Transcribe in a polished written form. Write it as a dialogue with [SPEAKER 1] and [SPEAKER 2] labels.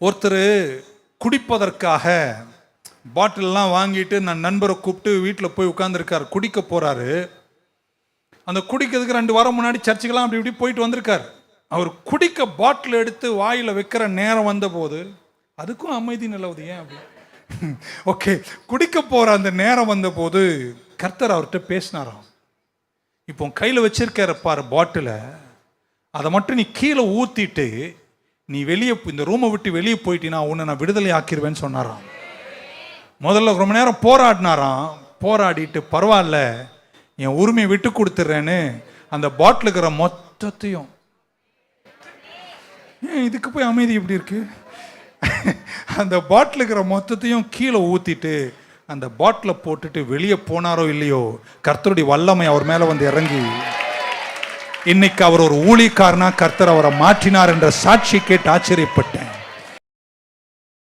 [SPEAKER 1] ஒருத்தர் குடிப்பதற்காக பாட்டிலெலாம் வாங்கிட்டு நான் நண்பரை கூப்பிட்டு வீட்டில் போய் உட்காந்துருக்கார், குடிக்க போகிறாரு. அந்த குடிக்கிறதுக்கு 2 வாரம் முன்னாடி சர்ச்சுக்கெல்லாம் அப்படி இப்படி போயிட்டு வந்திருக்கார். அவர் குடிக்க பாட்டில் எடுத்து வாயில் வைக்கிற நேரம் வந்தபோது அதுக்கும் அமைதி நிலவுது. ஏன் அப்படி? ஓகே, குடிக்க போகிற அந்த நேரம் வந்தபோது கர்த்தர் அவர்கிட்ட பேசினாராம். இப்போ கையில் வச்சிருக்கிற பாரு பாட்டிலை, அதை மட்டும் நீ கீழே ஊற்றிட்டு நீ வெளியே இந்த ரூமை விட்டு வெளியே போயிட்டீன்னா உன்னை நான் விடுதலை ஆக்கிடுவேன்னு சொன்னாராம். முதல்ல ரொம்ப நேரம் போராடினாராம். போராடிட்டு பரவாயில்ல என் உரிமையை விட்டு கொடுத்துட்றேன்னு அந்த பாட்டில் இருக்கிற மொத்தத்தையும், ஏன் இதுக்கு போய் அமைதி எப்படி இருக்கு, அந்த பாட்டில் இருக்கிற மொத்தத்தையும் கீழே ஊற்றிட்டு அந்த பாட்டிலை போட்டுட்டு வெளியே போனாரோ இல்லையோ, கர்த்தருடைய வல்லமை அவர் மேலே வந்து இறங்கி இன்னைக்கு அவர் ஒரு ஊழியக்காரனா கர்த்தர் அவரை மாற்றினார் என்ற சாட்சி கேட்டு ஆச்சரியப்பட்டேன்.